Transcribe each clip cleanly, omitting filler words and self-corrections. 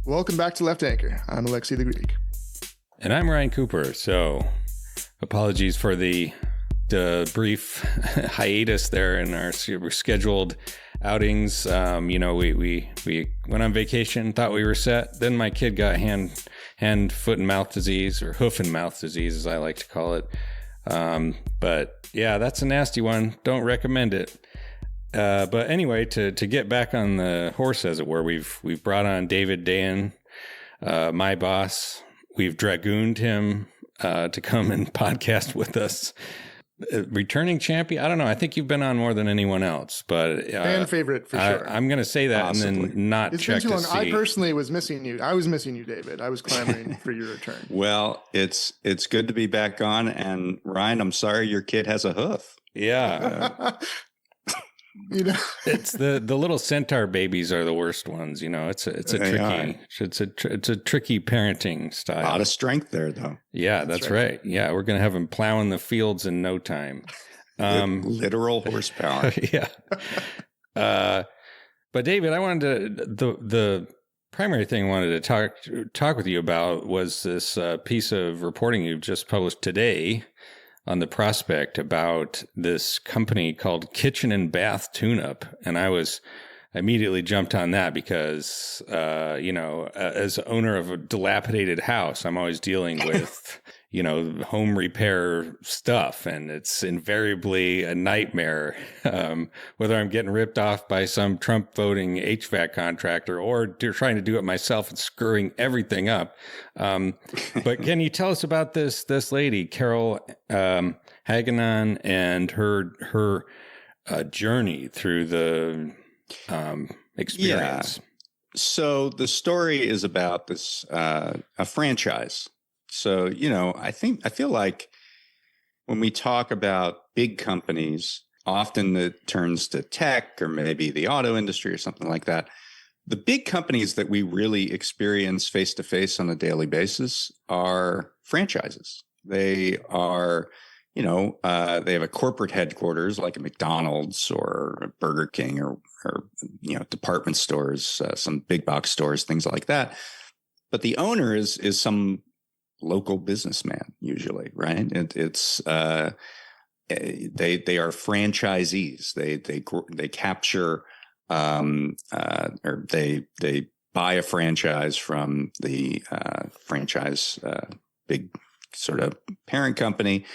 Welcome back to Left Anchor. I'm Alexei the Greek. And I'm Ryan Cooper. So apologies for the brief hiatus there in our scheduled outings. We went on vacation, thought we were set. Then my kid got hand, foot, and mouth disease, or hoof and mouth disease, as I like to call it. But yeah, that's a nasty one. Don't recommend it. But anyway, to get back on the horse, as it were, we've brought on David Dayen, my boss. We've dragooned him to come and podcast with us. Returning champion. I don't know. I think you've been on more than anyone else, but fan favorite for sure. I'm going to say that Possibly. And then not it's check been too to long. see. I personally was missing you. I was missing you, David. I was clamoring for your return. Well, it's good to be back on. And Ryan, I'm sorry your kid has a hoof. Yeah. It's the little centaur babies are the worst ones. It's a tricky parenting style. A lot of strength there, though. Yeah, that's right. Yeah, we're gonna have them plowing the fields in no time. Literal horsepower. Yeah. But David, I wanted to the primary thing I wanted to talk with you about was this piece of reporting you've just published today on the Prospect about this company called Kitchen and Bath Tune-Up. And I immediately jumped on that because, as owner of a dilapidated house, I'm always dealing with, home repair stuff. And it's invariably a nightmare, whether I'm getting ripped off by some Trump voting HVAC contractor or trying to do it myself and screwing everything up. But can you tell us about this lady, Carol Haganon, and her journey through the experience? Yeah. So the story is about this a franchise. So, I feel like when we talk about big companies, often it turns to tech or maybe the auto industry or something like that. The big companies that we really experience face to face on a daily basis are franchises. They are, they have a corporate headquarters like a McDonald's or a Burger King or department stores, some big box stores, things like that. But the owner is some local businessman usually, right? It's they are franchisees. They capture or they buy a franchise from the franchise big sort of parent company,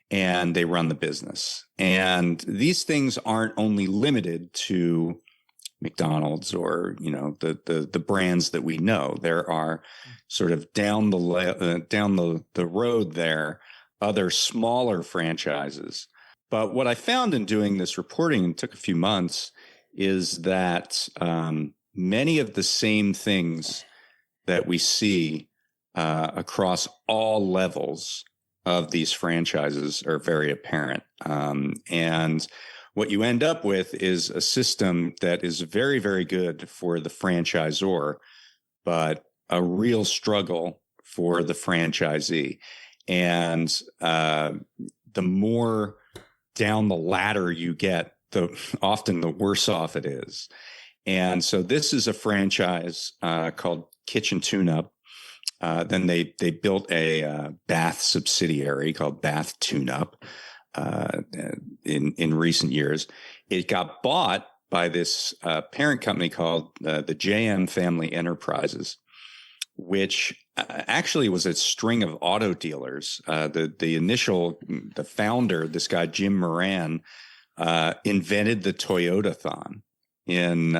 and they run the business. And these things aren't only limited to McDonald's or the brands that we know. There are sort of down the road there other smaller franchises. But what I found in doing this reporting, and took a few months, is that many of the same things that we see across all levels of these franchises are very apparent. And what you end up with is a system that is very, very good for the franchisor, but a real struggle for the franchisee. And the more down the ladder you get, often the worse off it is. And so this is a franchise called Kitchen Tune-Up. Then they built a bath subsidiary called Bath Tune-Up. In recent years, it got bought by this parent company called the JM Family Enterprises, which actually was a string of auto dealers. The founder, this guy Jim Moran, invented the Toyotathon in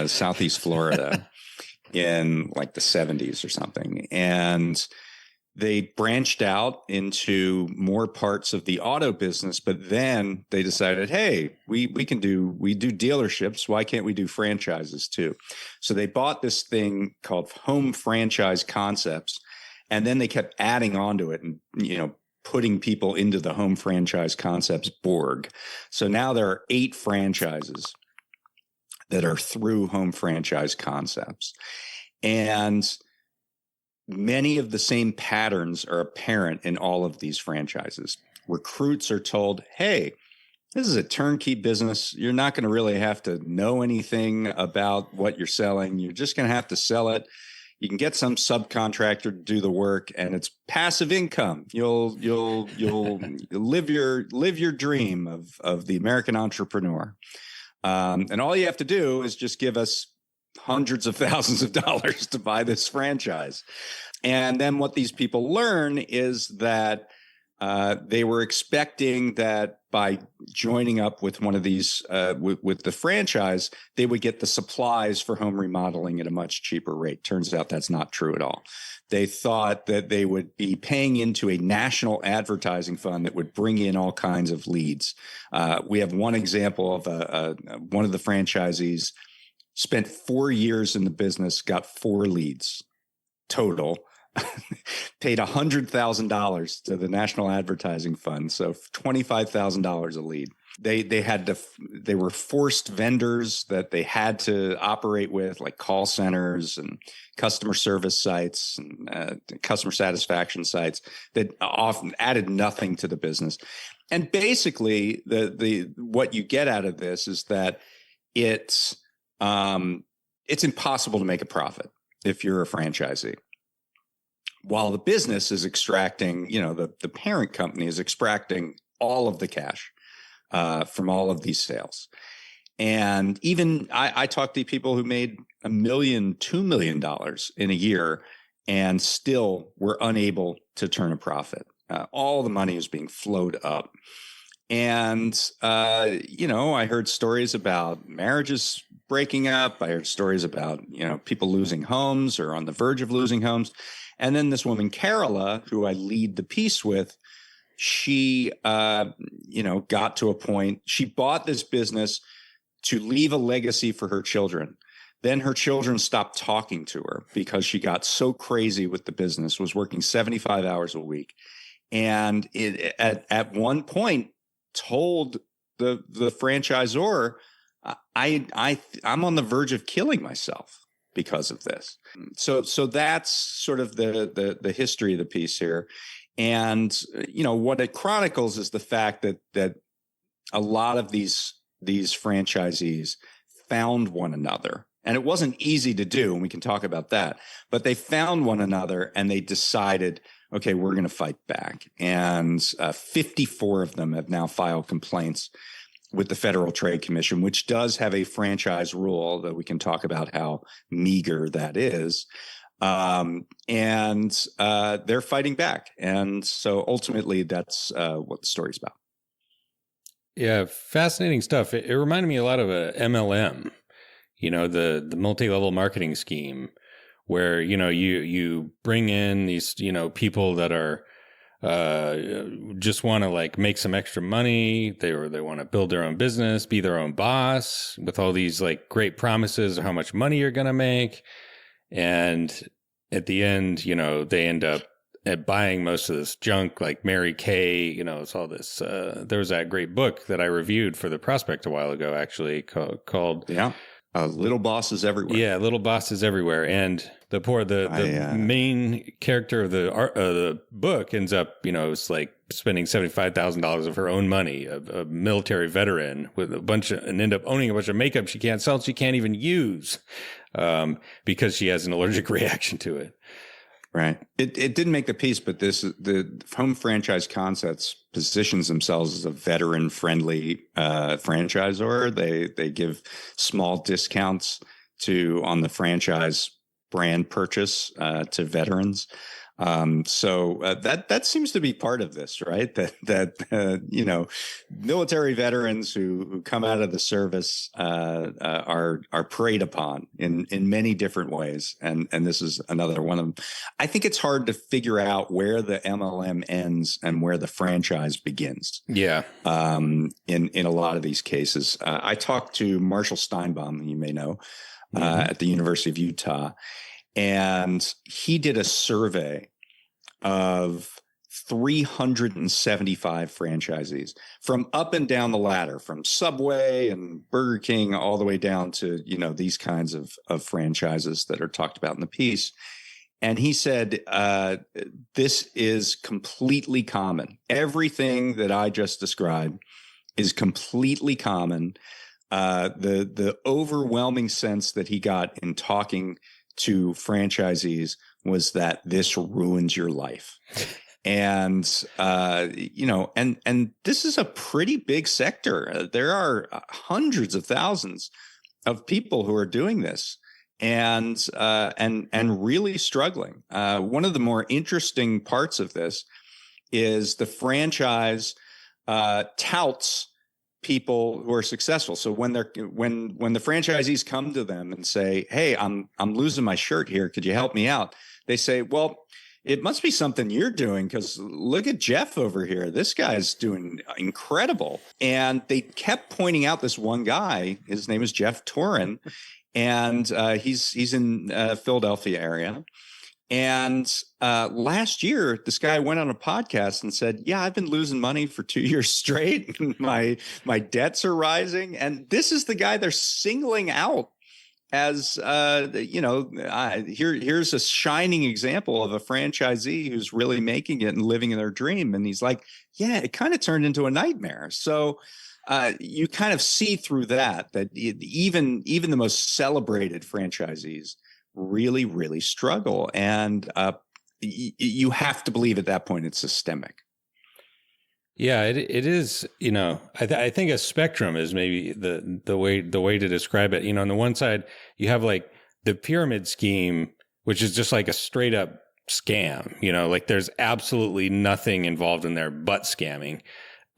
Southeast Florida in like the 70s or something, and they branched out into more parts of the auto business, but then they decided, hey, we do dealerships. Why can't we do franchises too? So they bought this thing called Home Franchise Concepts, and then they kept adding onto it and, putting people into the Home Franchise Concepts Borg. So now there are 8 franchises that are through Home Franchise Concepts. And many of the same patterns are apparent in all of these franchises. Recruits are told, hey, this is a turnkey business. You're not going to really have to know anything about what you're selling. You're just going to have to sell it. You can get some subcontractor to do the work, and it's passive income. You'll live your dream of the American entrepreneur. And all you have to do is just give us hundreds of thousands of dollars to buy this franchise. And then what these people learn is that they were expecting that by joining up with one of these, with the franchise, they would get the supplies for home remodeling at a much cheaper rate. Turns out that's not true at all. They thought that they would be paying into a national advertising fund that would bring in all kinds of leads. We have one example of one of the franchisees spent 4 years in the business, got 4 leads total. Paid $100,000 to the National Advertising Fund, so $25,000 a lead. They were forced vendors that they had to operate with, like call centers and customer service sites and customer satisfaction sites that often added nothing to the business. And basically, the what you get out of this is that it's impossible to make a profit if you're a franchisee. While the business is extracting, the parent company is extracting all of the cash from all of these sales. And even I talked to people who made $1 million, $2 million in a year and still were unable to turn a profit. All the money was being flowed up. And, I heard stories about marriages breaking up. I heard stories about, people losing homes or on the verge of losing homes. And then this woman, Carola, who I lead the piece with, she, got to a point. She bought this business to leave a legacy for her children. Then her children stopped talking to her because she got so crazy with the business, was working 75 hours a week. And at one point told the franchisor, I'm on the verge of killing myself because of this. So that's sort of the history of the piece here. And, what it chronicles is the fact that a lot of these franchisees found one another. And it wasn't easy to do, and we can talk about that. But they found one another and they decided, okay, we're going to fight back. And 54 of them have now filed complaints with the Federal Trade Commission, which does have a franchise rule that we can talk about how meager that is. And they're fighting back. And so ultimately, that's what the story's about. Yeah, fascinating stuff. It reminded me a lot of a MLM, the multi-level marketing scheme where, you bring in these, people that are just want to make some extra money. They want to build their own business, be their own boss with all these great promises of how much money you're going to make. And at the end, they end up buying most of this junk, like Mary Kay, it's all this. There was that great book that I reviewed for the Prospect a while ago, actually called Little Bosses Everywhere. Yeah, Little Bosses Everywhere. And the main character of the book ends up, it's spending $75,000 of her own money, a military veteran with and end up owning a bunch of makeup she can't sell, she can't even use because she has an allergic reaction to it. Right. It didn't make the piece, but the home franchise concepts positions themselves as a veteran friendly franchisor. They give small discounts on the franchise brand purchase to veterans. So that seems to be part of this, right? That military veterans who come out of the service are preyed upon in many different ways, and this is another one of them. I think it's hard to figure out where the MLM ends and where the franchise begins. Yeah. In a lot of these cases, I talked to Marshall Steinbaum, who you may know, at the University of Utah. And he did a survey of 375 franchisees from up and down the ladder, from Subway and Burger King all the way down to, these kinds of franchises that are talked about in the piece. And he said, this is completely common. Everything that I just described is completely common. The overwhelming sense that he got in talking to franchisees was that this ruins your life. And, and this is a pretty big sector. There are hundreds of thousands of people who are doing this and really struggling. One of the more interesting parts of this is the franchise touts people who are successful. So when the franchisees come to them and say, "Hey, I'm losing my shirt here. Could you help me out?" They say, "Well, it must be something you're doing, because look at Jeff over here. This guy's doing incredible." And they kept pointing out this one guy. His name is Jeff Torin, and he's in Philadelphia area. And last year, this guy went on a podcast and said, "Yeah, I've been losing money for 2 years straight. My debts are rising." And this is the guy they're singling out as, here's a shining example of a franchisee who's really making it and living in their dream. And he's like, yeah, it kind of turned into a nightmare. So you kind of see through that even the most celebrated franchisees really, really struggle. And you have to believe at that point it's systemic. Yeah, it is. I think a spectrum is maybe the way to describe it. On the one side, you have like the pyramid scheme, which is just like a straight up scam. Like there's absolutely nothing involved in there but scamming.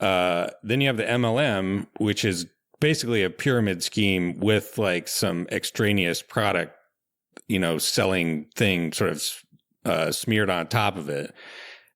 Then you have the MLM, which is basically a pyramid scheme with like some extraneous product, selling thing sort of smeared on top of it.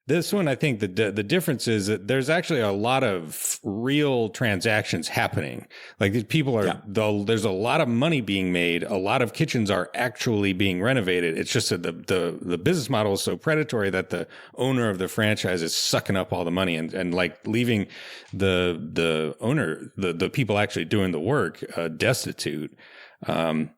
This one, I think the difference is that there's actually a lot of real transactions happening. Like these people are, there's a lot of money being made. A lot of kitchens are actually being renovated. It's just that the business model is so predatory that the owner of the franchise is sucking up all the money and like leaving the owner, the people actually doing the work, destitute. And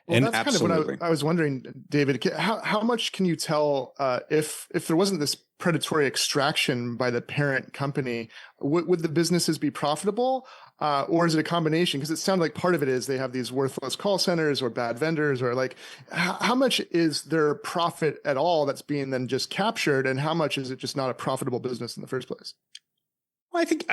that's absolutely kind of what I was wondering, David. How much can you tell if there wasn't this predatory extraction by the parent company? Would the businesses be profitable, or is it a combination? Because it sounded like part of it is they have these worthless call centers or bad vendors, or like how much is their profit at all that's being then just captured, and how much is it just not a profitable business in the first place? Well, I think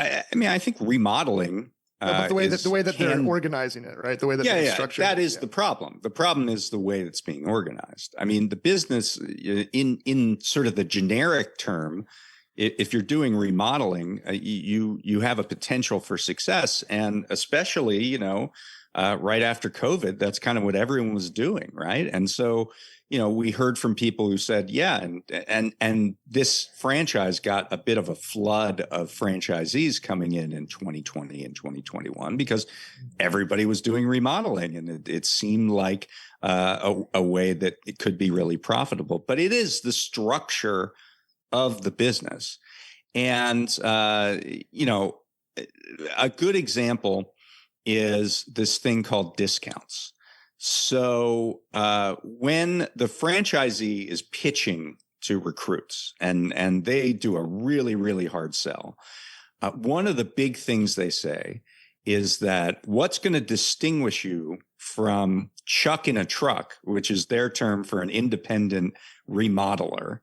remodeling. But the way that they're organizing it, right? The way that they're structured. That is the problem. The problem is the way that's being organized. I mean, the business in sort of the generic term, if you're doing remodeling, you have a potential for success, and especially right after COVID, that's kind of what everyone was doing, right? And so we heard from people who said, yeah, and this franchise got a bit of a flood of franchisees coming in 2020 and 2021 because everybody was doing remodeling, and it seemed like a way that it could be really profitable. But it is the structure of the business. And, a good example is this thing called discounts. So when the franchisee is pitching to recruits and they do a really, really hard sell, one of the big things they say is that what's going to distinguish you from Chuck in a truck, which is their term for an independent remodeler,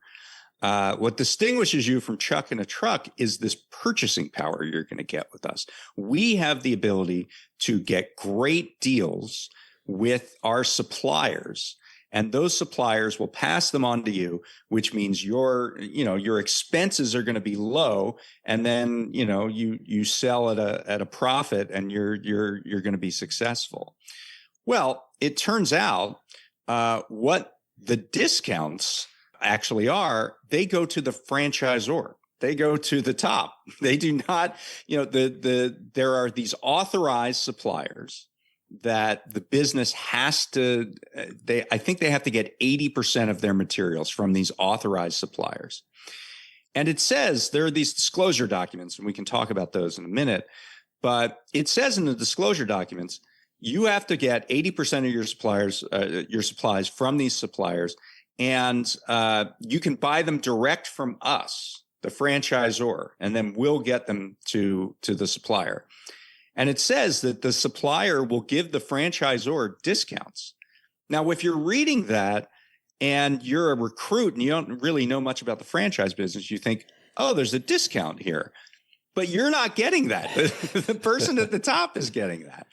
what distinguishes you from Chuck in a truck is this purchasing power you're going to get with us. We have the ability to get great deals with our suppliers, and those suppliers will pass them on to you, which means your expenses are going to be low, and then you sell at a profit, and you're going to be successful. Well, it turns out what the discounts actually are, they go to the franchisor. They go to the top. They do not, there are these authorized suppliers that the business has to, I think they have to get 80% of their materials from these authorized suppliers. And it says there are these disclosure documents, and we can talk about those in a minute, but it says in the disclosure documents, you have to get 80% of your supplies from these suppliers, and you can buy them direct from us, the franchisor, and then we'll get them to the supplier. And it says that the supplier will give the franchisor discounts. Now, if you're reading that and you're a recruit and you don't really know much about the franchise business, you think, oh, there's a discount here. But you're not getting that. The person at the top is getting that.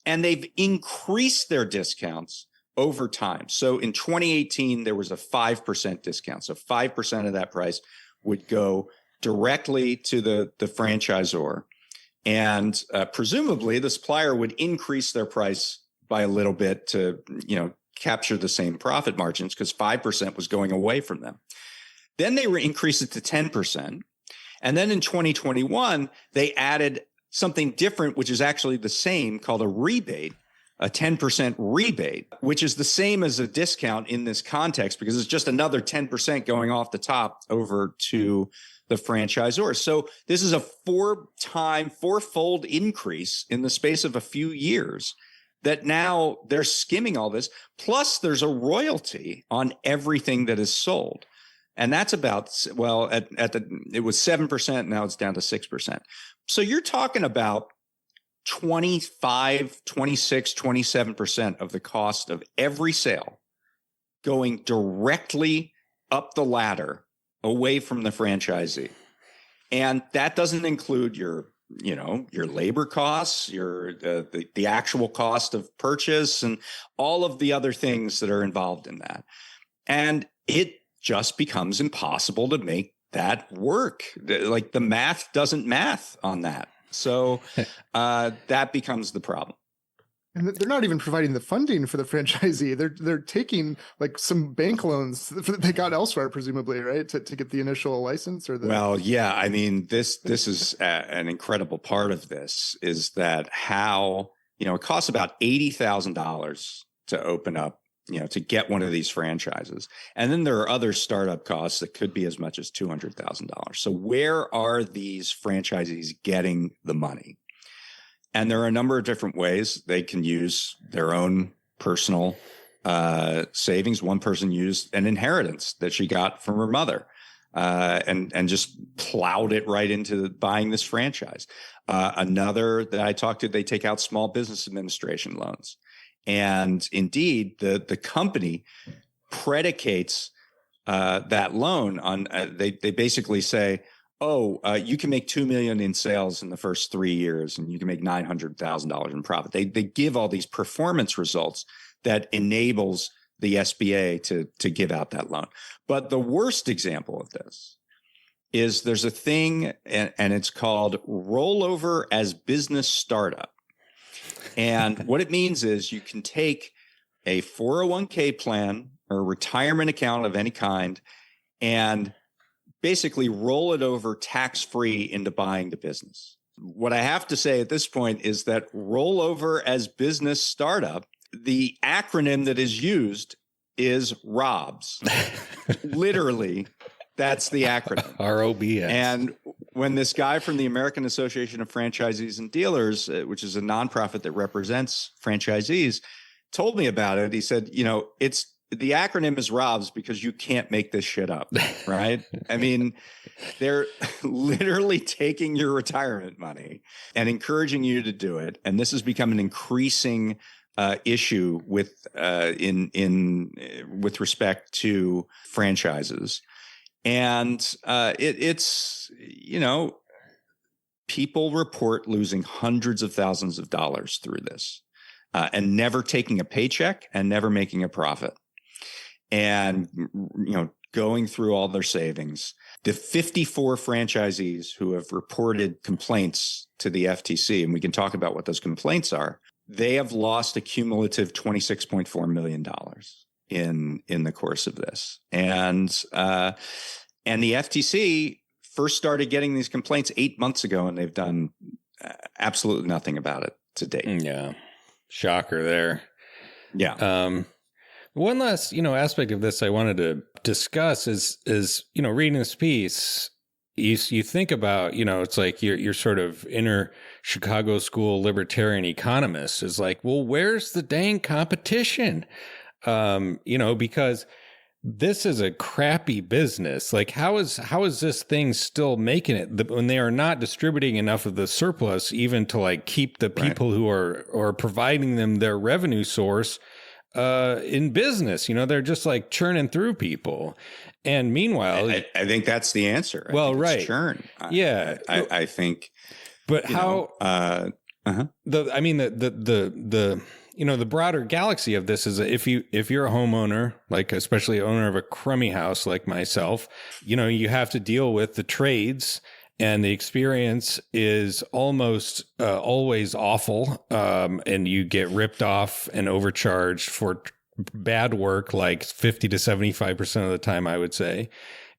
And they've increased their discounts over time. So in 2018, there was a 5% discount. So 5% of that price would go directly to the franchisor. And presumably the supplier would increase their price by a little bit to, capture the same profit margins because 5% was going away from them. Then they increased it to 10%. And then in 2021, they added something different, which is actually the same, called a rebate, a 10% rebate, which is the same as a discount in this context because it's just another 10% going off the top over to the franchisor. So this is a fourfold increase in the space of a few years that now they're skimming all this. Plus there's a royalty on everything that is sold. And that's about, it was 7%. Now it's down to 6%. So you're talking about 25, 26, 27% of the cost of every sale going directly up the ladder away from the franchisee. And that doesn't include your labor costs, the actual cost of purchase and all of the other things that are involved in that. And it just becomes impossible to make that work. Like the math doesn't math on that. So that becomes the problem. And they're not even providing the funding for the franchisee. They're taking like some bank loans that they got elsewhere, presumably, right, to get the initial license or the. Well, yeah. I mean, this is an incredible part of this is that how it costs about $80,000 to open up, to get one of these franchises, and then there are other startup costs that could be as much as $200,000. So where are these franchisees getting the money? And there are a number of different ways they can use their own personal savings. One person used an inheritance that she got from her mother and just plowed it right into buying this franchise. Another that I talked to, they take out small business administration loans. And indeed, the company predicates that loan on they basically say, you can make $2 million in sales in the first 3 years, and you can make $900,000 in profit. They give all these performance results that enables the SBA to give out that loan. But the worst example of this is there's a thing, and it's called rollover as business startup. And what it means is you can take a 401k plan or a retirement account of any kind and basically roll it over tax-free into buying the business. What I have to say at this point is that rollover as business startup, the acronym that is used is ROBS. Literally, that's the acronym. ROBS. And when this guy from the American Association of Franchisees and Dealers, which is a nonprofit that represents franchisees, told me about it, he said, the acronym is ROBS because you can't make this shit up, right? I mean, they're literally taking your retirement money and encouraging you to do it. And this has become an increasing issue with respect to franchises. And it's people report losing hundreds of thousands of dollars through this and never taking a paycheck and never making a profit. And, going through all their savings. The 54 franchisees who have reported complaints to the FTC, and we can talk about what those complaints are, they have lost a cumulative $26.4 million in the course of this. And the FTC first started getting these complaints 8 months ago, and they've done absolutely nothing about it to date. Yeah. Shocker there. Yeah. One last, aspect of this I wanted to discuss is reading this piece, you think about, it's like you're sort of inner Chicago school libertarian economist is like, well, where's the dang competition? Because this is a crappy business. Like, how is this thing still making it when they are not distributing enough of the surplus even to like keep the people who are providing them their revenue source in business. They're just like churning through people. And meanwhile, I think that's the answer. Well, right. Churn. Yeah. I think. But how? The broader galaxy of this is that if you're a homeowner, like especially owner of a crummy house like myself, you have to deal with the trades, and the experience is almost always awful, and you get ripped off and overcharged for bad work, like 50 to 75% of the time, I would say.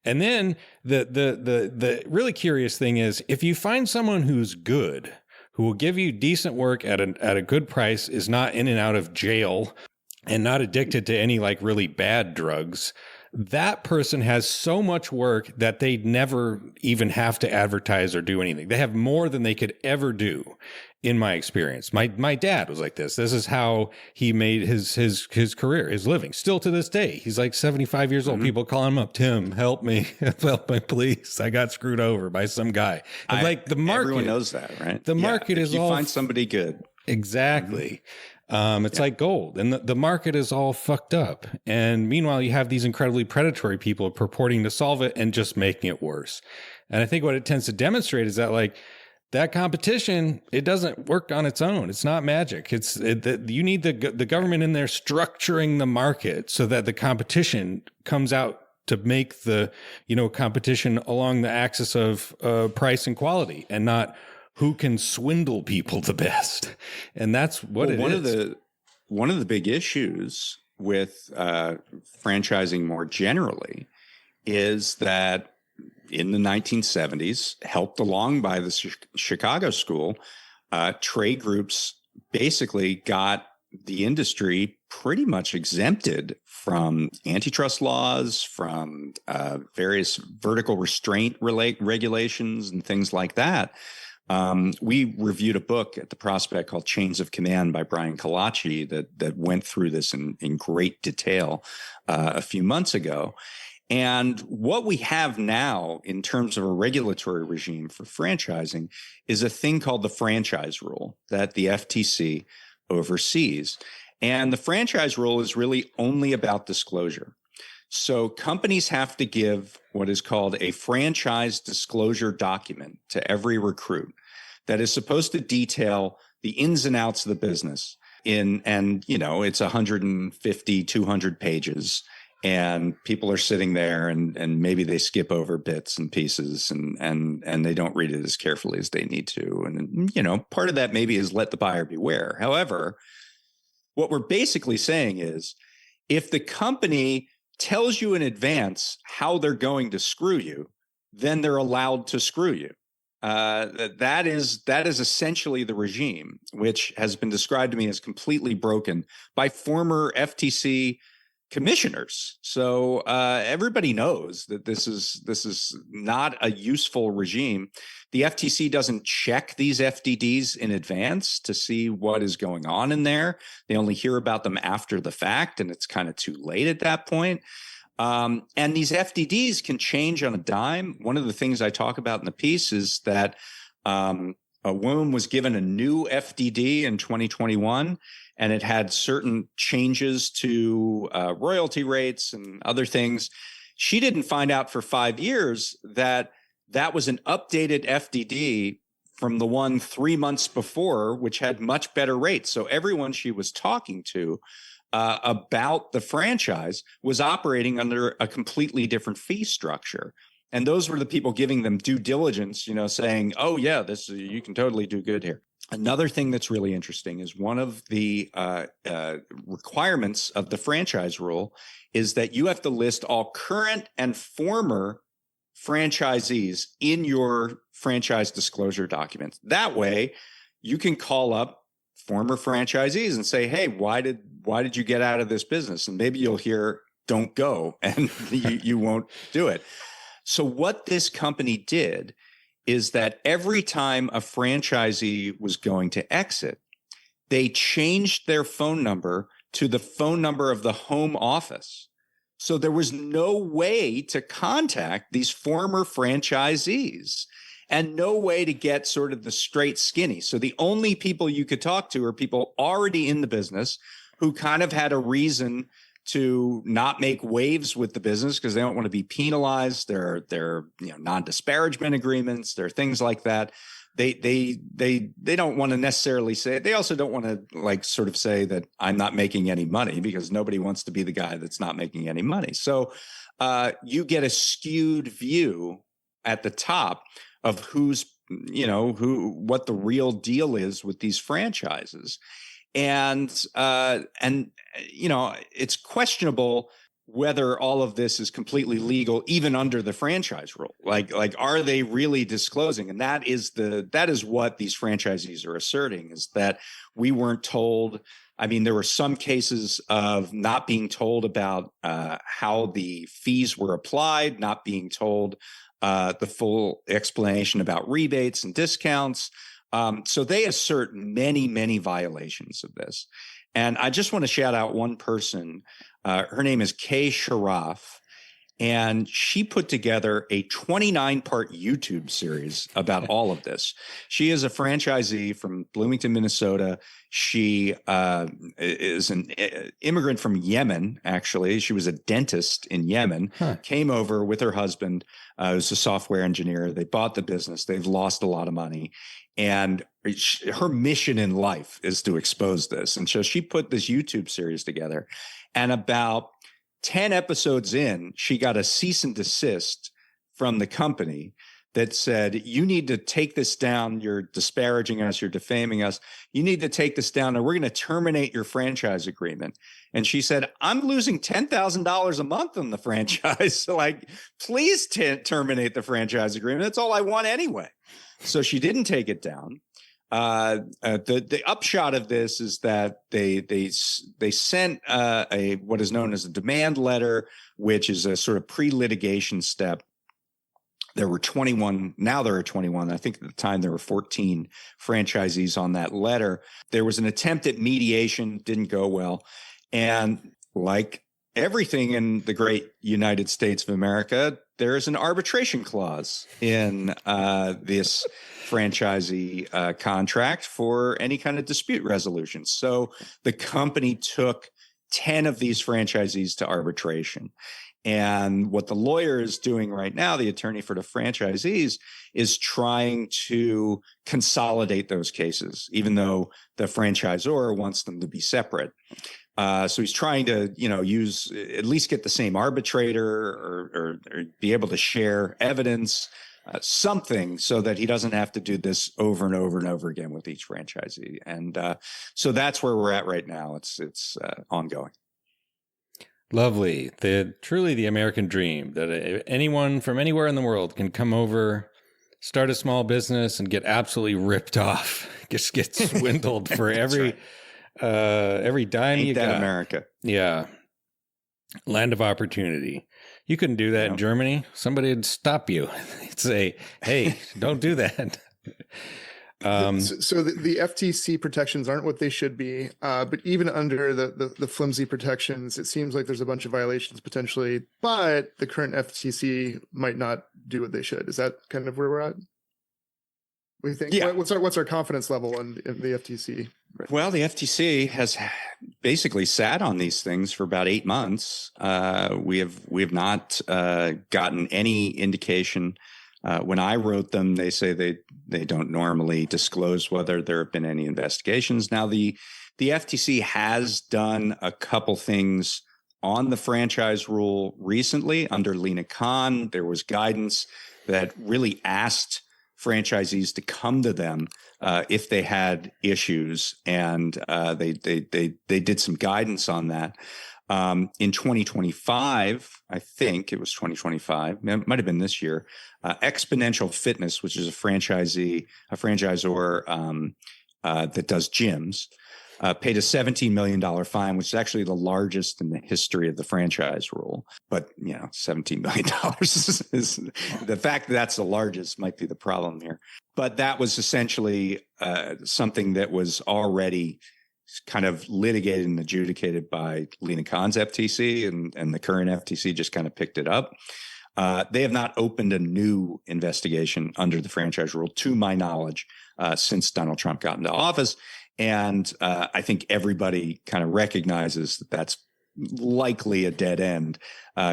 And then the really curious thing is, if you find someone who's good, who will give you decent work at a good price, is not in and out of jail, and not addicted to any like really bad drugs, that person has so much work that they never even have to advertise or do anything. They have more than they could ever do, in my experience. My dad was like this. This is how he made his career, his living. Still to this day, he's like 75 years old. Mm-hmm. People call him up, Tim, help me, please. I got screwed over by some guy. Like the market, everyone knows that, right? The market is all. You find somebody good, exactly. It's like gold, and the market is all fucked up. And meanwhile, you have these incredibly predatory people purporting to solve it and just making it worse. And I think what it tends to demonstrate is that like that competition, it doesn't work on its own. It's not magic. You need the government in there structuring the market so that the competition comes out to make the competition along the axis of price and quality, and not who can swindle people the best. And that's what it is. One of the big issues with franchising more generally is that in the 1970s, helped along by the Chicago School, trade groups basically got the industry pretty much exempted from antitrust laws, from various vertical restraint regulations and things like that. We reviewed a book at the Prospect called Chains of Command by Brian Kalachi that went through this in great detail a few months ago. And what we have now in terms of a regulatory regime for franchising is a thing called the franchise rule that the FTC oversees. And the franchise rule is really only about disclosure. So companies have to give what is called a franchise disclosure document to every recruit that is supposed to detail the ins and outs of the business it's 150, 200 pages. And people are sitting there and maybe they skip over bits and pieces and they don't read it as carefully as they need to. And, part of that maybe is let the buyer beware. However, what we're basically saying is if the company tells you in advance how they're going to screw you, then they're allowed to screw you. That is essentially the regime, which has been described to me as completely broken by former FTC commissioners. So everybody knows that this is not a useful regime. The FTC doesn't check these FDDs in advance to see what is going on in there. They only hear about them after the fact, and it's kind of too late at that point. And these FDDs can change on a dime. One of the things I talk about in the piece is that a woman was given a new FDD in 2021, and it had certain changes to royalty rates and other things. She didn't find out for 5 years that was an updated FDD from the one 3 months before, which had much better rates. So everyone she was talking to about the franchise was operating under a completely different fee structure. And those were the people giving them due diligence, saying, oh, yeah, you can totally do good here. Another thing that's really interesting is one of the requirements of the franchise rule is that you have to list all current and former franchisees in your franchise disclosure documents. That way, you can call up former franchisees and say, hey, why did you get out of this business? And maybe you'll hear, don't go, and you won't do it. So what this company did is that every time a franchisee was going to exit, they changed their phone number to the phone number of the home office. So there was no way to contact these former franchisees and no way to get sort of the straight skinny. So the only people you could talk to are people already in the business who kind of had a reason to not make waves with the business because they don't want to be penalized. There are non-disparagement agreements. There are things like that. They don't want to necessarily say. They also don't want to sort of say that I'm not making any money, because nobody wants to be the guy that's not making any money. So you get a skewed view at the top of what the real deal is with these franchises. And it's questionable whether all of this is completely legal, even under the franchise rule. Like, are they really disclosing? And that is what these franchisees are asserting, is that we weren't told. I mean, there were some cases of not being told about how the fees were applied, not being told the full explanation about rebates and discounts. So they assert many, many violations of this. And I just want to shout out one person. Her name is Kay Sharaf, and she put together a 29-part YouTube series about all of this. She is a franchisee from Bloomington, Minnesota. She is an immigrant from Yemen, actually. She was a dentist in Yemen, came over with her husband, who's a software engineer. They bought the business. They've lost a lot of money. And her mission in life is to expose this. And so she put this YouTube series together. And about 10 episodes in, she got a cease and desist from the company that said, you need to take this down. You're disparaging us. You're defaming us. You need to take this down, or we're going to terminate your franchise agreement. And she said, I'm losing $10,000 a month on the franchise. So please terminate the franchise agreement. That's all I want anyway. So she didn't take it down. The upshot of this is that they sent what is known as a demand letter, which is a sort of pre-litigation step. There were 21. Now there are 21. I think at the time there were 14 franchisees on that letter. There was an attempt at mediation, didn't go well, and like everything in the great United States of America, there is an arbitration clause in this franchisee contract for any kind of dispute resolution. So the company took 10 of these franchisees to arbitration. And what the lawyer is doing right now, the attorney for the franchisees, is trying to consolidate those cases, even though the franchisor wants them to be separate. So he's trying to, use, at least get the same arbitrator or be able to share evidence, something, so that he doesn't have to do this over and over and over again with each franchisee. And so that's where we're at right now. It's ongoing. Lovely. Truly the American dream, that anyone from anywhere in the world can come over, start a small business, and get absolutely ripped off. Just get swindled for every dime you got. America. Yeah. Land of opportunity. You couldn't do that in Germany. Somebody would stop you. They'd say, hey, don't do that. So the FTC protections aren't what they should be, but even under the flimsy protections, it seems like there's a bunch of violations potentially, but the current FTC might not do what they should. Is that kind of where we're at? What do you think? Yeah. What's our confidence level in the FTC? Well, the FTC has basically sat on these things for about 8 months. We have not gotten any indication. When I wrote them, they say they don't normally disclose whether there have been any investigations. Now, the FTC has done a couple things on the franchise rule recently. Under Lina Khan, there was guidance that really asked franchisees to come to them if they had issues, and they did some guidance on that. In 2025, I think it was 2025, it might have been this year, Exponential Fitness, which is a franchisor that does gyms, paid a $17 million fine, which is actually the largest in the history of the franchise rule. But, $17 million is the fact that that's the largest might be the problem here. But that was essentially something that was already kind of litigated and adjudicated by Lina Khan's FTC, and the current FTC just kind of picked it up. They have not opened a new investigation under the franchise rule, to my knowledge, since Donald Trump got into office. And I think everybody kind of recognizes that that's likely a dead end,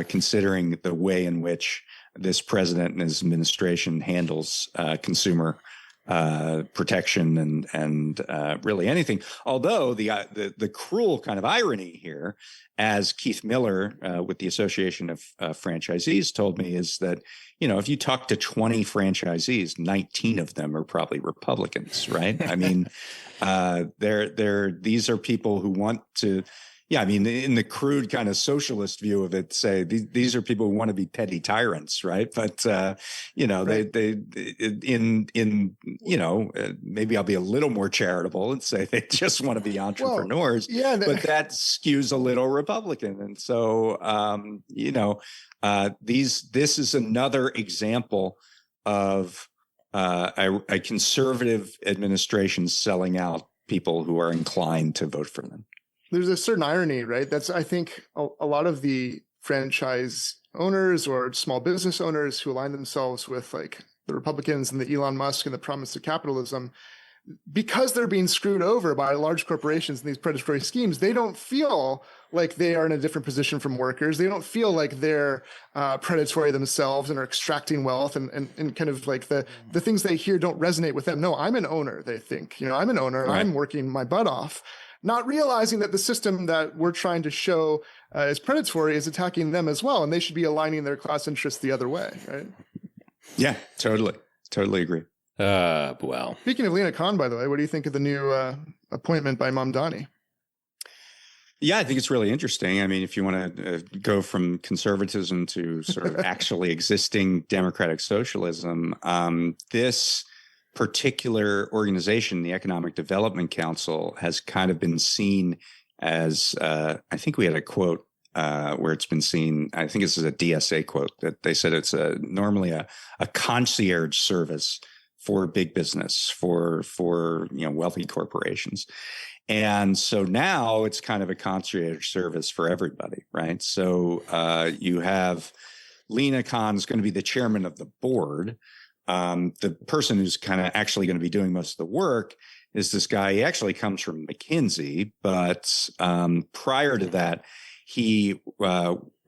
considering the way in which this president and his administration handles consumer protection and really anything. Although the cruel kind of irony here, as Keith Miller with the Association of Franchisees told me, is that, you know, if you talk to 20 franchisees, 19 of them are probably Republicans, right? I mean, these are people who want to. Yeah, I mean, in the crude kind of socialist view of it, say these are people who want to be petty tyrants, right? But you know, right. they maybe I'll be a little more charitable and say they just want to be entrepreneurs. Well, yeah, but that skews a little Republican, and so this is another example of a conservative administration selling out people who are inclined to vote for them. There's a certain irony, right? That's, I think, a lot of the franchise owners or small business owners who align themselves with like the Republicans and the Elon Musk and the promise of capitalism, because they're being screwed over by large corporations and these predatory schemes, they don't feel like they are in a different position from workers. They don't feel like they're predatory themselves and are extracting wealth and kind of like the things they hear don't resonate with them. No, I'm an owner, they think. You know, I'm an owner and I'm working my butt off. Not realizing that the system that we're trying to show is predatory is attacking them as well, and they should be aligning their class interests the other way, right? Yeah, totally agree. Well, speaking of Lina Khan, by the way, what do you think of the new appointment by Mamdani? Yeah, I think it's really interesting. I mean, if you want to go from conservatism to sort of actually existing democratic socialism, this particular organization, the Economic Development Council, has kind of been seen as, I think we had a quote where it's been seen, I think this is a DSA quote, that they said it's normally a concierge service for big business, for wealthy corporations. And so now it's kind of a concierge service for everybody, right? So you have Lina Khan's going to be the chairman of the board. The person who's kind of actually going to be doing most of the work is this guy. He actually comes from McKinsey, but prior to that, he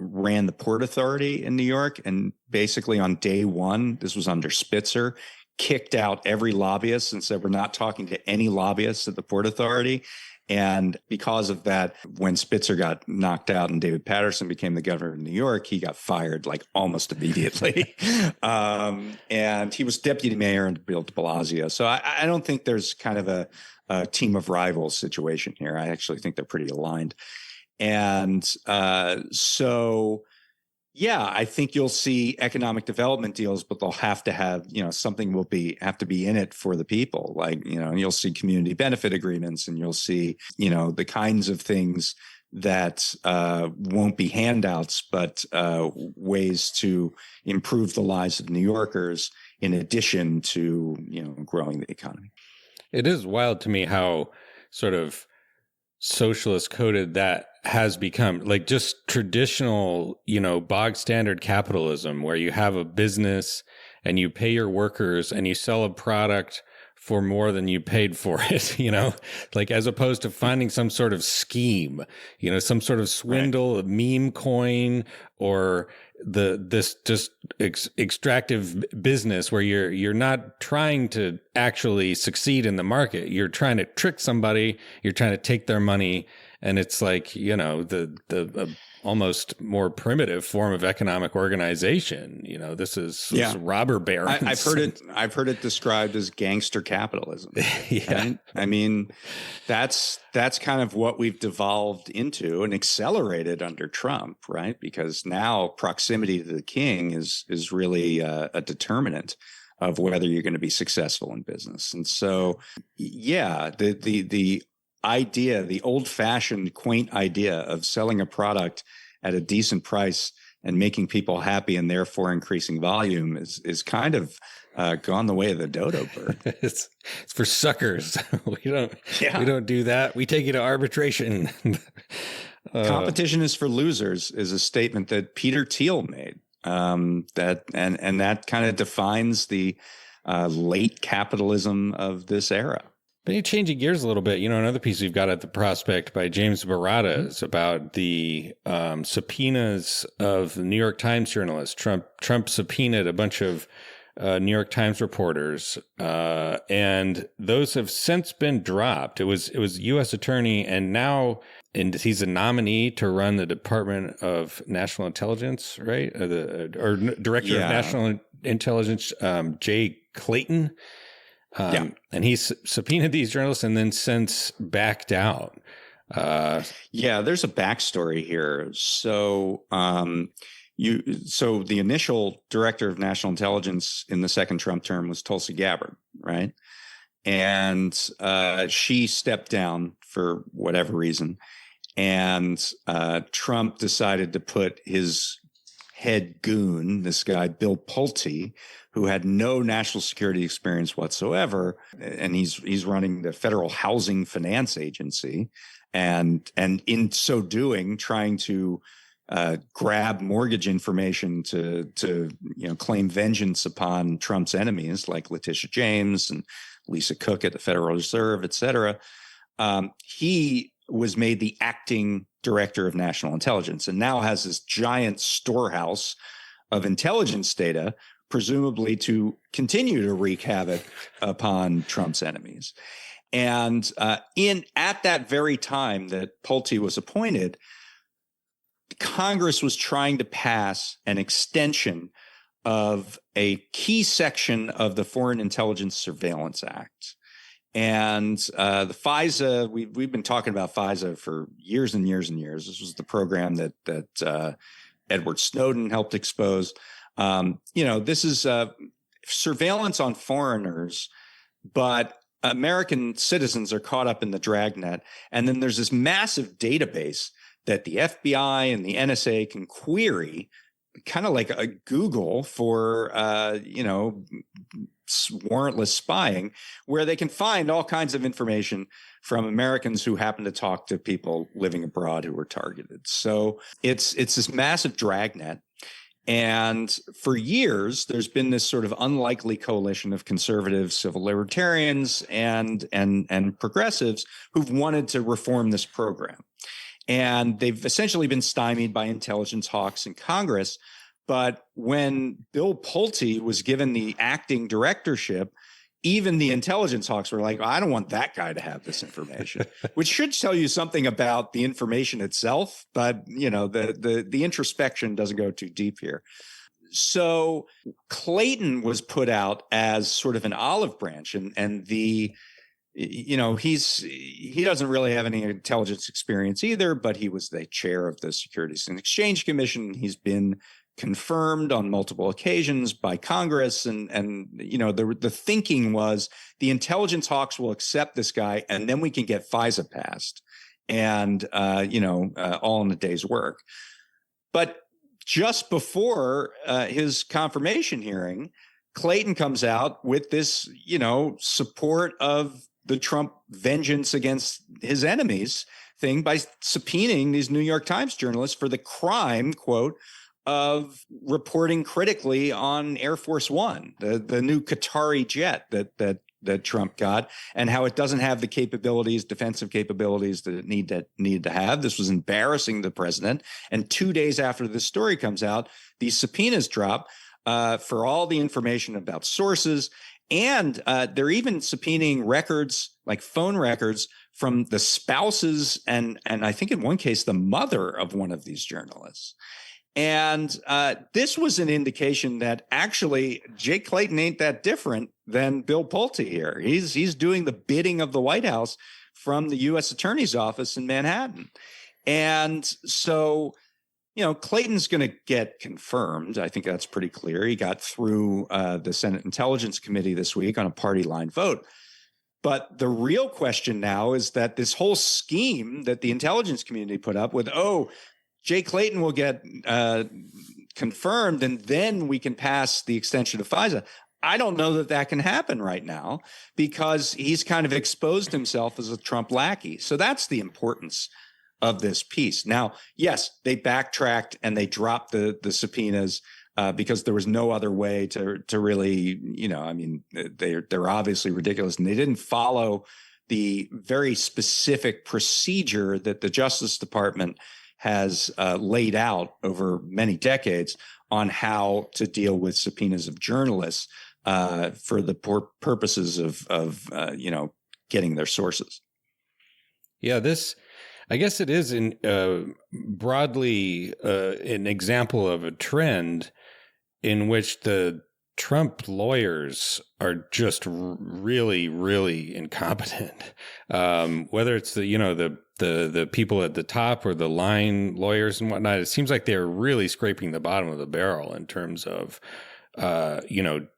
ran the Port Authority in New York. And basically on day one, this was under Spitzer, kicked out every lobbyist and said, we're not talking to any lobbyists at the Port Authority. And because of that, when Spitzer got knocked out and David Patterson became the governor of New York, he got fired like almost immediately. And he was deputy mayor in Bill de Blasio. So I don't think there's kind of a team of rivals situation here. I actually think they're pretty aligned. And yeah, I think you'll see economic development deals, but they'll have to have, something have to be in it for the people. Like, and you'll see community benefit agreements, and you'll see, the kinds of things that won't be handouts, but ways to improve the lives of New Yorkers in addition to, growing the economy. It is wild to me how sort of socialist coded that has become, like just traditional, bog standard capitalism, where you have a business and you pay your workers and you sell a product for more than you paid for it, like as opposed to finding some sort of scheme, some sort of swindle, right, a meme coin, or this just extractive business where you're not trying to actually succeed in the market. You're trying to trick somebody. You're trying to take their money. And it's like, the almost more primitive form of economic organization. This is robber barons. I've heard it described as gangster capitalism. Yeah. Right? I mean, that's kind of what we've devolved into and accelerated under Trump, right? Because now proximity to the king is really a determinant of whether you're going to be successful in business. And so, yeah, the idea, the old-fashioned, quaint idea of selling a product at a decent price and making people happy and therefore increasing volume is kind of gone the way of the dodo bird. It's for suckers. We don't do that. We take you to arbitration. Competition is for losers is a statement that Peter Thiel made. That kind of defines the late capitalism of this era. But you changing gears a little bit, another piece we've got at the Prospect by James Barata is about the subpoenas of the New York Times journalists. Trump subpoenaed a bunch of New York Times reporters, and those have since been dropped. It was U.S. attorney, and now he's a nominee to run the Department of National Intelligence, right? Or Director of National Intelligence, Jay Clayton. And he's subpoenaed these journalists and then since backed out. There's a backstory here. So, the initial director of national intelligence in the second Trump term was Tulsi Gabbard, right? And she stepped down for whatever reason. And Trump decided to put his head goon, this guy, Bill Pulte, who had no national security experience whatsoever. And he's running the Federal Housing Finance Agency. And in so doing, trying to grab mortgage information to claim vengeance upon Trump's enemies like Letitia James and Lisa Cook at the Federal Reserve, et cetera. He was made the acting director of national intelligence and now has this giant storehouse of intelligence data, presumably to continue to wreak havoc upon Trump's enemies. And at that very time that Pulte was appointed, Congress was trying to pass an extension of a key section of the Foreign Intelligence Surveillance Act. And the FISA, we've been talking about FISA for years and years and years. This was the program that Edward Snowden helped expose. This is surveillance on foreigners, but American citizens are caught up in the dragnet. And then there's this massive database that the FBI and the NSA can query, kind of like a Google for, warrantless spying, where they can find all kinds of information from Americans who happen to talk to people living abroad who were targeted. So it's this massive dragnet. And for years, there's been this sort of unlikely coalition of conservative civil libertarians and progressives who've wanted to reform this program. And they've essentially been stymied by intelligence hawks in Congress. But when Bill Pulte was given the acting directorship, even the intelligence hawks were like, I don't want that guy to have this information, which should tell you something about the information itself. But, the introspection doesn't go too deep here. So Clayton was put out as sort of an olive branch, and he doesn't really have any intelligence experience either, but he was the chair of the Securities and Exchange Commission. He's been confirmed on multiple occasions by Congress. And the thinking was the intelligence hawks will accept this guy and then we can get FISA passed and, all in a day's work. But just before his confirmation hearing, Clayton comes out with this, support of the Trump vengeance against his enemies thing by subpoenaing these New York Times journalists for the crime, quote, of reporting critically on Air Force One, the new Qatari jet that Trump got, and how it doesn't have the capabilities, defensive capabilities that it needed to have. This was embarrassing to the president. And 2 days after this story comes out, these subpoenas drop for all the information about sources. And they're even subpoenaing records, like phone records, from the spouses and I think in one case, the mother of one of these journalists. And this was an indication that actually Jay Clayton ain't that different than Bill Pulte here. He's doing the bidding of the White House from the U.S. Attorney's Office in Manhattan. And so, Clayton's going to get confirmed. I think that's pretty clear. He got through the Senate Intelligence Committee this week on a party line vote. But the real question now is that this whole scheme that the intelligence community put up with, Jay Clayton will get confirmed and then we can pass the extension of FISA. I don't know that can happen right now because he's kind of exposed himself as a Trump lackey. So that's the importance of this piece. Now, yes, they backtracked and they dropped the subpoenas because there was no other way to really, they're obviously ridiculous and they didn't follow the very specific procedure that the Justice Department has laid out over many decades on how to deal with subpoenas of journalists for the purposes of getting their sources. Yeah, I guess it is broadly an example of a trend in which the Trump lawyers are just really, really incompetent. Whether it's the people at the top or the line lawyers and whatnot, it seems like they're really scraping the bottom of the barrel in terms of,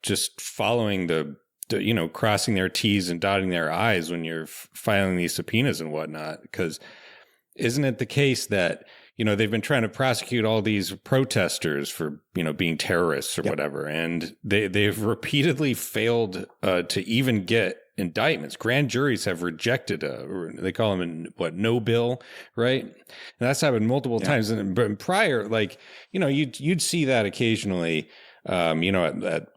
just following crossing their T's and dotting their I's when you're filing these subpoenas and whatnot. Because isn't it the case that, they've been trying to prosecute all these protesters for, being terrorists or whatever. And they've repeatedly failed to even get indictments. Grand juries have rejected they call them no bill, right? And that's happened multiple times. And prior, you'd see that occasionally, at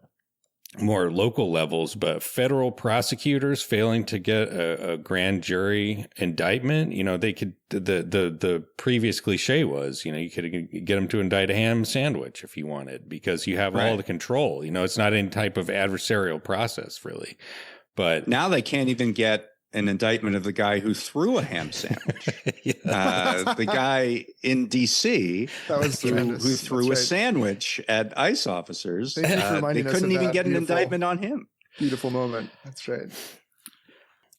more local levels, but federal prosecutors failing to get a grand jury indictment, they could, the previous cliche was, you could get them to indict a ham sandwich if you wanted, because you have all the control, it's not any type of adversarial process really. But now they can't even get an indictment of the guy who threw a ham sandwich. The guy in D.C. who threw a sandwich at ICE officers. They couldn't even get an indictment on him. Beautiful moment. That's right.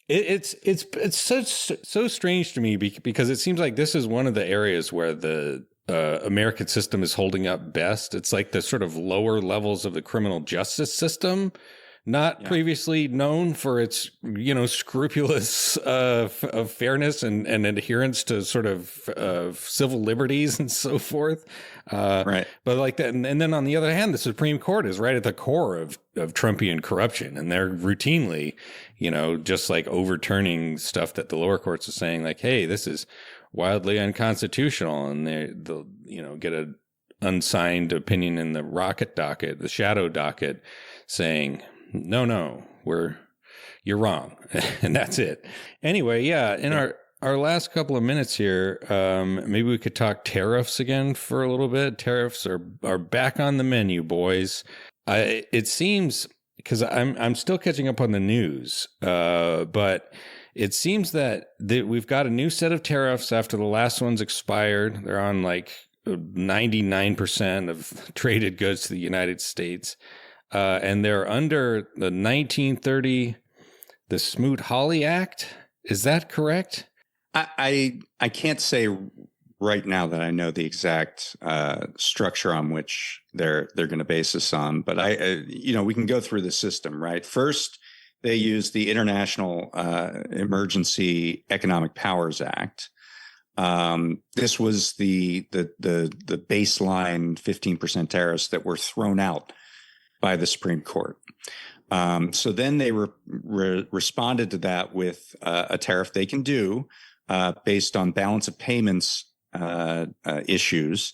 It's so strange to me because it seems like this is one of the areas where the American system is holding up best. It's like the sort of lower levels of the criminal justice system, not previously known for its, scrupulous of fairness and adherence to sort of civil liberties and so forth. But like that, and then on the other hand, the Supreme Court is right at the core of Trumpian corruption, and they're routinely, just like overturning stuff that the lower courts are saying, like, hey, this is wildly unconstitutional, and they'll get an unsigned opinion in the rocket docket, the shadow docket, saying, no, you're wrong. And that's it. Anyway, in our last couple of minutes here, maybe we could talk tariffs again for a little bit. Tariffs are back on the menu, boys. It seems, because I'm still catching up on the news, but it seems that we've got a new set of tariffs after the last one's expired. They're on like 99% of traded goods to the United States. And they're under the 1930, the Smoot-Hawley Act. Is that correct? I can't say right now that I know the exact structure on which they're going to base this on, but we can go through the system, right? First, they use the International Emergency Economic Powers Act. This was the baseline 15% tariffs that were thrown out by the Supreme Court. So then they responded to that with a tariff they can do based on balance of payments issues.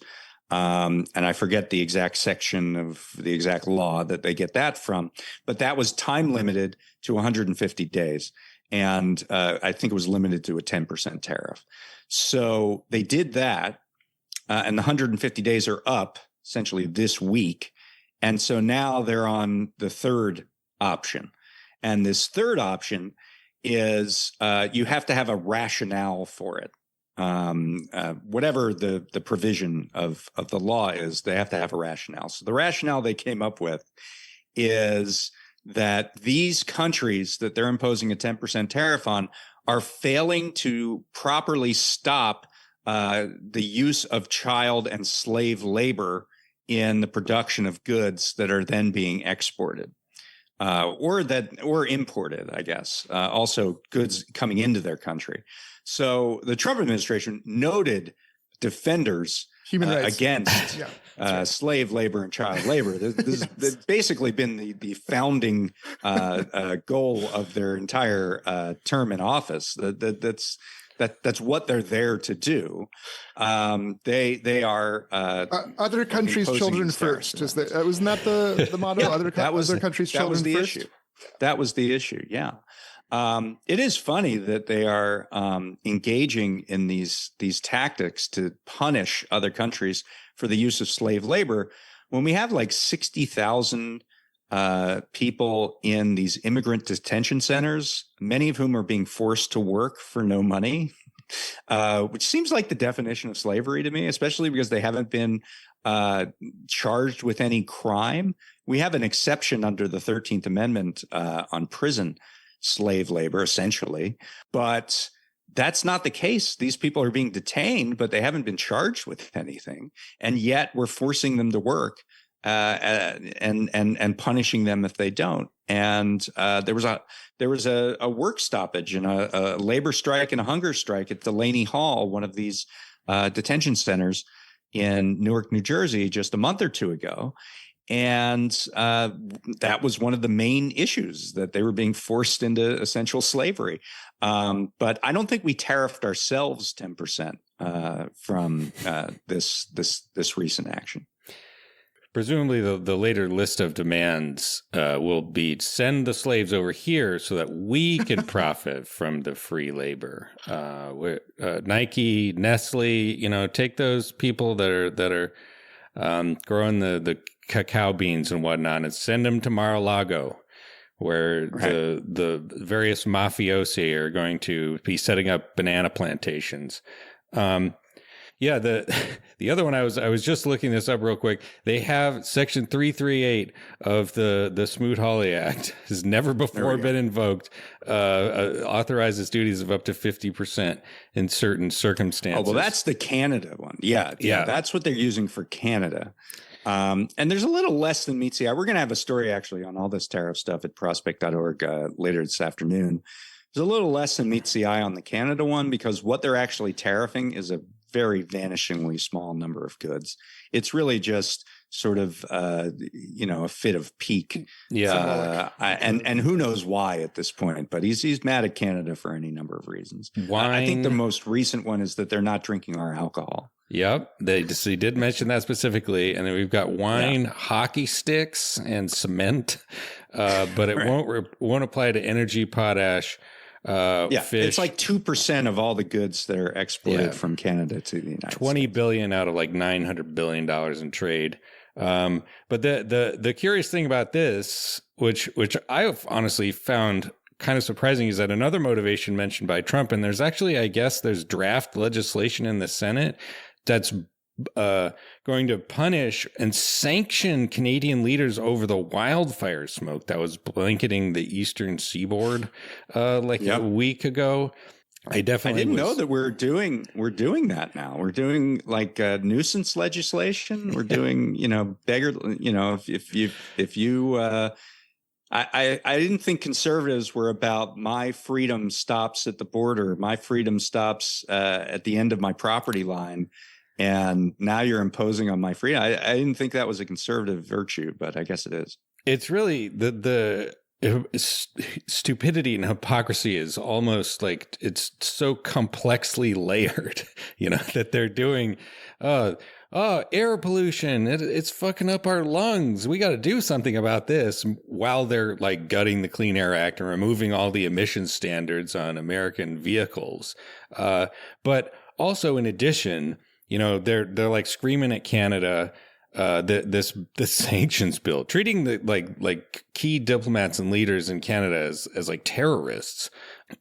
And I forget the exact section of the exact law that they get that from, but that was time limited to 150 days. And I think it was limited to a 10% tariff. So they did that, and the 150 days are up essentially this week. And so now they're on the third option. And this third option is you have to have a rationale for it. Whatever the provision of the law is, they have to have a rationale. So the rationale they came up with is that these countries that they're imposing a 10% tariff on are failing to properly stop the use of child and slave labor in the production of goods that are then being exported or imported, I guess. Also goods coming into their country. So the Trump administration noted defenders human rights against slave labor and child labor. This has basically been the founding goal of their entire term in office. That's what they're there to do. They are other countries' children first. Wasn't that the motto? Other countries' children first. Issue. That was the issue. Yeah. It is funny that they are engaging in these tactics to punish other countries for the use of slave labor when we have like 60,000 people in these immigrant detention centers, many of whom are being forced to work for no money, which seems like the definition of slavery to me, especially because they haven't been charged with any crime. We have an exception under the 13th Amendment on prison slave labor, essentially, but that's not the case. These people are being detained, but they haven't been charged with anything, and yet we're forcing them to work and punishing them if they don't. And there was a work stoppage and a labor strike and a hunger strike at Delaney Hall, one of these detention centers in Newark, New Jersey, just a month or two ago. And that was one of the main issues, that they were being forced into essential slavery. But I don't think we tariffed ourselves 10% from this recent action. Presumably, the later list of demands will be send the slaves over here so that we can profit from the free labor. Nike, Nestle, take those people that are growing the cacao beans and whatnot, and send them to Mar-a-Lago, where the various mafiosi are going to be setting up banana plantations. Yeah, the other one, I was just looking this up real quick. They have Section 338 of the Smoot-Hawley Act has never before been invoked. Authorizes duties of up to 50% in certain circumstances. Oh, well, that's the Canada one. Yeah, that's what they're using for Canada. And there's a little less than meets the eye. We're going to have a story actually on all this tariff stuff at prospect.org later this afternoon. There's a little less than meets the eye on the Canada one, because what they're actually tariffing is a very vanishingly small number of goods. It's really just sort of, a fit of pique. Yeah. And who knows why at this point, but he's mad at Canada for any number of reasons. Wine. I think the most recent one is that they're not drinking our alcohol. Yep. They did mention that specifically. And then we've got wine, hockey sticks, and cement. But it won't apply to energy, potash, fish. It's like 2% of all the goods that are exported from Canada to the United States. 20 billion out of like $900 billion in trade. But the curious thing about this, which I honestly found kind of surprising, is that another motivation mentioned by Trump, and there's actually, I guess, there's draft legislation in the Senate that's going to punish and sanction Canadian leaders over the wildfire smoke that was blanketing the eastern seaboard a week ago. I didn't know that we're doing that now. We're doing like nuisance legislation. We're doing, beggar, if you I didn't think conservatives were about my freedom stops at the border. My freedom stops at the end of my property line. And now you're imposing on my freedom. I didn't think that was a conservative virtue, but I guess it is. It's really the stupidity and hypocrisy is almost like it's so complexly layered, that they're doing, air pollution. It's fucking up our lungs. We got to do something about this, while they're like gutting the Clean Air Act and removing all the emissions standards on American vehicles. But also, in addition, they're like screaming at Canada, this sanctions bill, treating the like key diplomats and leaders in Canada as like terrorists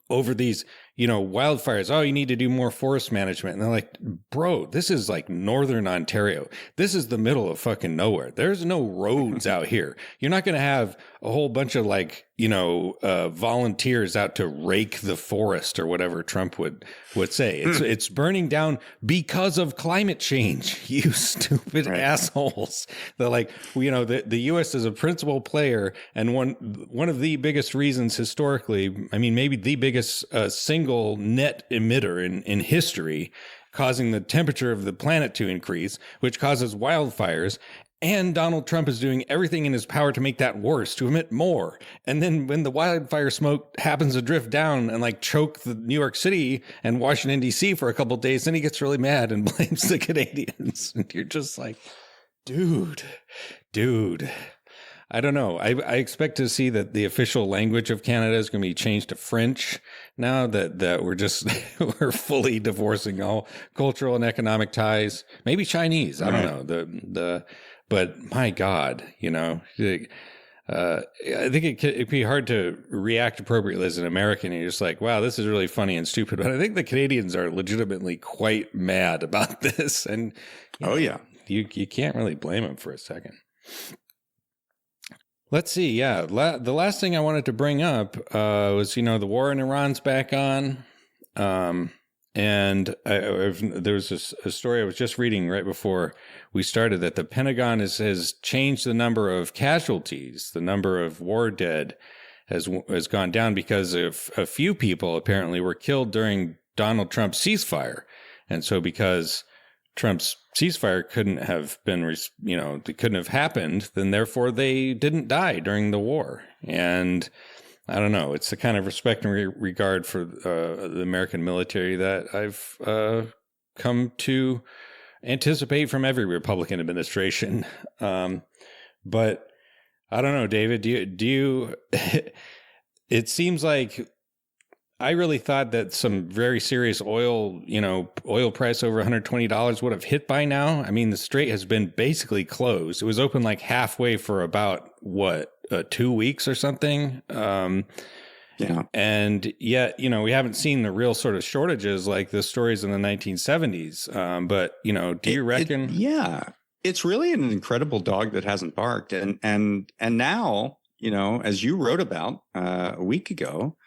over these, wildfires. Oh, you need to do more forest management. And they're like, bro, this is like Northern Ontario. This is the middle of fucking nowhere. There's no roads out here. You're not going to have a whole bunch of volunteers out to rake the forest or whatever Trump would say. It's burning down because of climate change, you stupid assholes. They're like, the U.S. is a principal player, and one of the biggest reasons historically, maybe the biggest single net emitter in history, causing the temperature of the planet to increase, which causes wildfires. And Donald Trump is doing everything in his power to make that worse, to emit more. And then when the wildfire smoke happens to drift down and choke the New York City and Washington, D.C. for a couple of days, then he gets really mad and blames the Canadians. And you're just like, dude. I don't know. I expect to see that the official language of Canada is going to be changed to French now that we're just we're fully divorcing all cultural and economic ties. Maybe Chinese. I don't know. But my God, I think it'd be hard to react appropriately as an American. And you're just like, wow, this is really funny and stupid. But I think the Canadians are legitimately quite mad about this. And you can't really blame them for a second. Let's see. Yeah. The last thing I wanted to bring up was, the war in Iran's back on. And there was a story I was just reading right before we started that the Pentagon has changed the number of casualties. The number of war dead has gone down because of a few people apparently were killed during Donald Trump's ceasefire. And so because Trump's ceasefire couldn't have been, it couldn't have happened, then therefore they didn't die during the war. And I don't know. It's the kind of respect and regard for the American military that I've come to anticipate from every Republican administration. But I don't know, David, do you it seems like I really thought that some very serious oil price over $120 would have hit by now. I mean, the strait has been basically closed. It was open like halfway for about 2 weeks or something. And yet, we haven't seen the real sort of shortages like the stories in the 1970s. But, do you reckon? It's really an incredible dog that hasn't barked. And now, as you wrote about a week ago,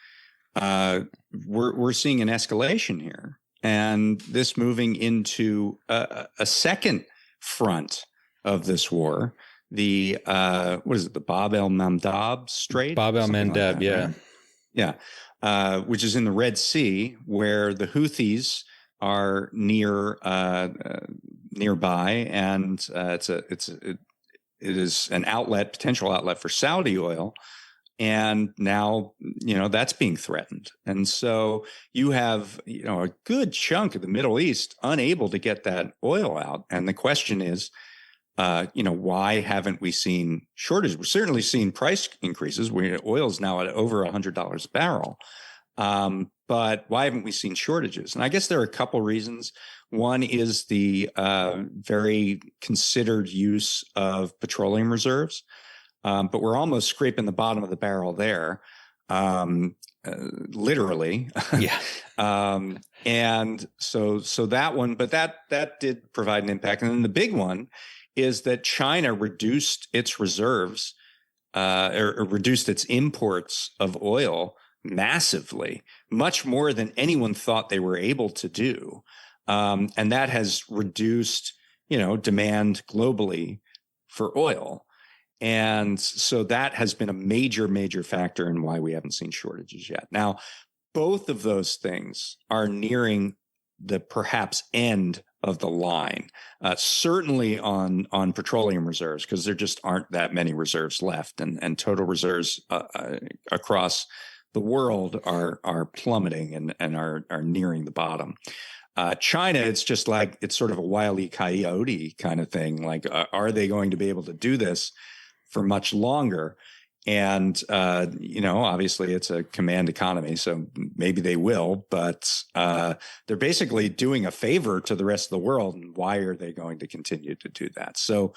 we're seeing an escalation here, and this moving into a second front of this war. The what is it? The Bab el-Mandeb Strait. Bab el-Mandeb, like yeah, right? Yeah, which is in the Red Sea, where the Houthis are nearby, and it is an potential outlet for Saudi oil. And now, that's being threatened. And so you have, a good chunk of the Middle East unable to get that oil out. And the question is, why haven't we seen shortages? We're certainly seeing price increases. Oil is now at over $100 a barrel. But why haven't we seen shortages? And I guess there are a couple reasons. One is the very considered use of petroleum reserves. But we're almost scraping the bottom of the barrel there, literally. Yeah. And so that one, but that did provide an impact. And then the big one is that China reduced its reserves, or reduced its imports of oil massively, much more than anyone thought they were able to do. And that has reduced, demand globally for oil. And so that has been a major, major factor in why we haven't seen shortages yet. Now, both of those things are nearing the perhaps end of the line, certainly on petroleum reserves, because there just aren't that many reserves left, and total reserves across the world are plummeting and are nearing the bottom. China, it's just like, it's sort of a Wile E. Coyote kind of thing. Like, are they going to be able to do this for much longer? And, obviously it's a command economy, so maybe they will, but they're basically doing a favor to the rest of the world. And why are they going to continue to do that? So,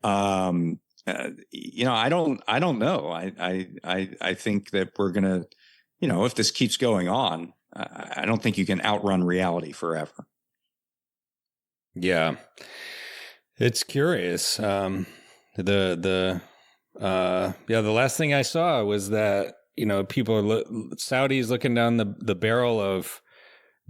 I don't know. I think that we're going to, if this keeps going on, I don't think you can outrun reality forever. Yeah. It's curious. The last thing I saw was that, people are Saudis looking down the barrel of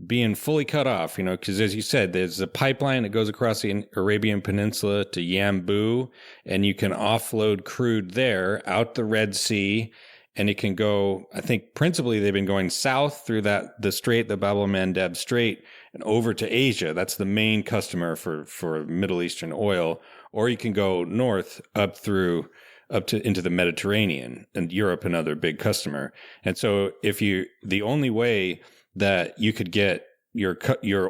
being fully cut off, because as you said, there's a pipeline that goes across the Arabian Peninsula to Yanbu, and you can offload crude there out the Red Sea. And it can go, I think principally they've been going south through the strait, the Bab el-Mandeb Strait, and over to Asia. That's the main customer for Middle Eastern oil. Or you can go north into the Mediterranean, and Europe, another big customer. And so the only way that you could get your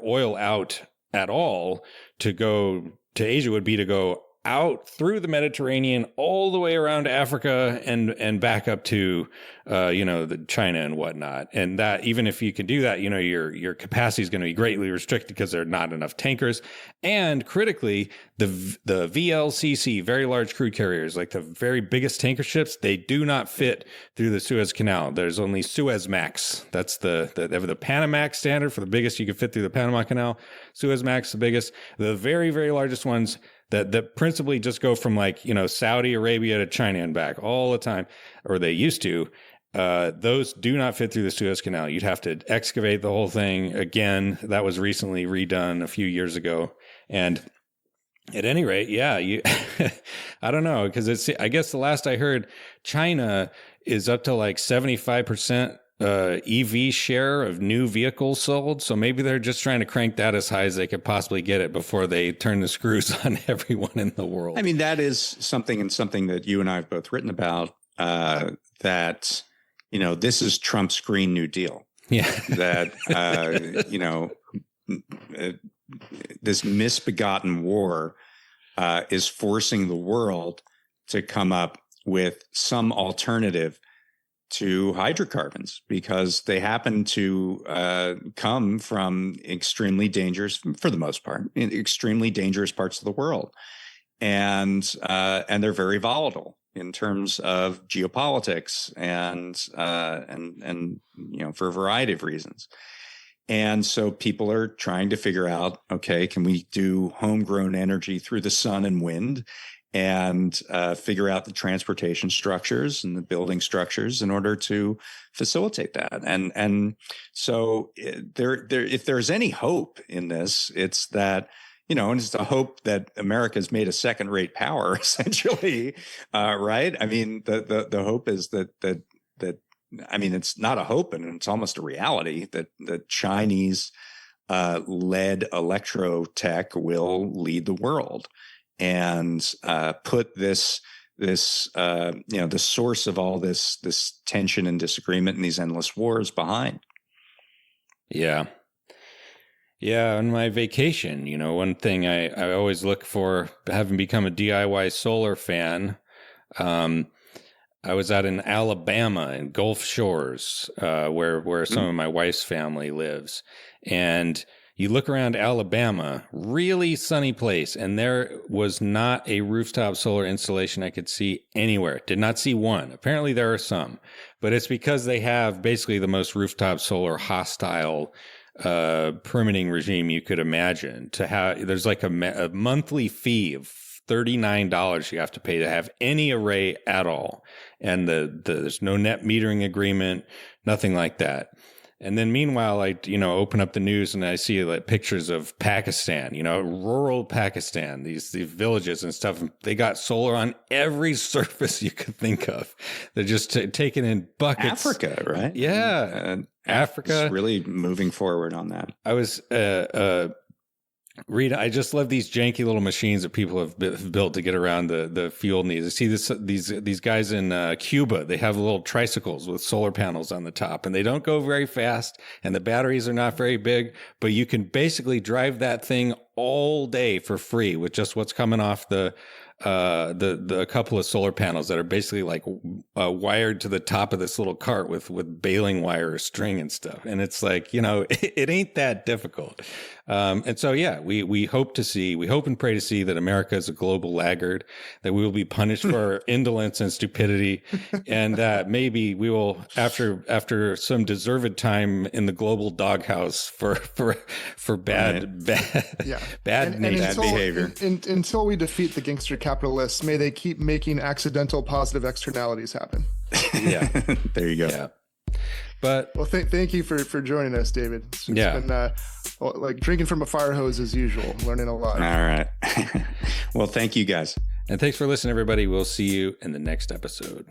oil out at all to go to Asia would be to go out through the Mediterranean, all the way around Africa and back up to, the China and whatnot. And that, even if you can do that, your capacity is going to be greatly restricted because there are not enough tankers. And critically, the VLCC, very large crude carriers, like the very biggest tanker ships, they do not fit through the Suez Canal. There's only Suezmax. That's the Panamax standard for the biggest you can fit through the Panama Canal. Suezmax, the biggest. The very, very largest ones that principally just go from Saudi Arabia to China and back all the time, or they used to. Those do not fit through the Suez Canal. You'd have to excavate the whole thing again. That was recently redone a few years ago. And at any rate, yeah, I don't know, because I guess the last I heard, China is up to 75% EV share of new vehicles sold. So maybe they're just trying to crank that as high as they could possibly get it before they turn the screws on everyone in the world. I mean, that is something that you and I have both written about, that, this is Trump's Green New Deal. Yeah. That, this misbegotten war is forcing the world to come up with some alternative to hydrocarbons, because they happen to come from extremely dangerous, for the most part, extremely dangerous parts of the world, and they're very volatile in terms of geopolitics and for a variety of reasons. And so people are trying to figure out, okay, can we do homegrown energy through the sun and wind, and figure out the transportation structures and the building structures in order to facilitate that. And so there, if there's any hope in this, it's that, and it's a hope that America's made a second-rate power, essentially, right? I mean, the hope is that I mean, it's not a hope, and it's almost a reality that the Chinese led electro tech will lead the world, and put the source of all this tension and disagreement and these endless wars behind. Yeah. Yeah. On my vacation, one thing I always look for, having become a DIY solar fan, I was out in Alabama in Gulf Shores, where some of my wife's family lives. And you look around Alabama, really sunny place, and there was not a rooftop solar installation I could see anywhere. Did not see one. Apparently there are some, but it's because they have basically the most rooftop solar hostile permitting regime you could imagine. There's like a monthly fee of $39 you have to pay to have any array at all, and there's no net metering agreement, nothing like that. And then meanwhile, I, open up the news and I see pictures of Pakistan, rural Pakistan, these villages and stuff. They got solar on every surface you could think of. They're just taking in buckets. Africa, right? Yeah. Africa. Really moving forward on that. I was, Rita, I just love these janky little machines that people have built to get around the fuel needs. I see these guys in Cuba. They have little tricycles with solar panels on the top, and they don't go very fast, and the batteries are not very big, but you can basically drive that thing all day for free with just what's coming off the couple of solar panels that are basically wired to the top of this little cart with baling wire or string and stuff. And it's it ain't that difficult. And so, yeah, we hope and pray to see that America is a global laggard, that we will be punished for our indolence and stupidity, and that maybe we will, after some deserved time in the global doghouse for bad behavior. Until we defeat the gangster capitalists, may they keep making accidental positive externalities happen. Yeah. There you go. Yeah. But thank you for joining us, David. It's been like drinking from a fire hose as usual, learning a lot. All right. Well, thank you guys. And thanks for listening, everybody. We'll see you in the next episode.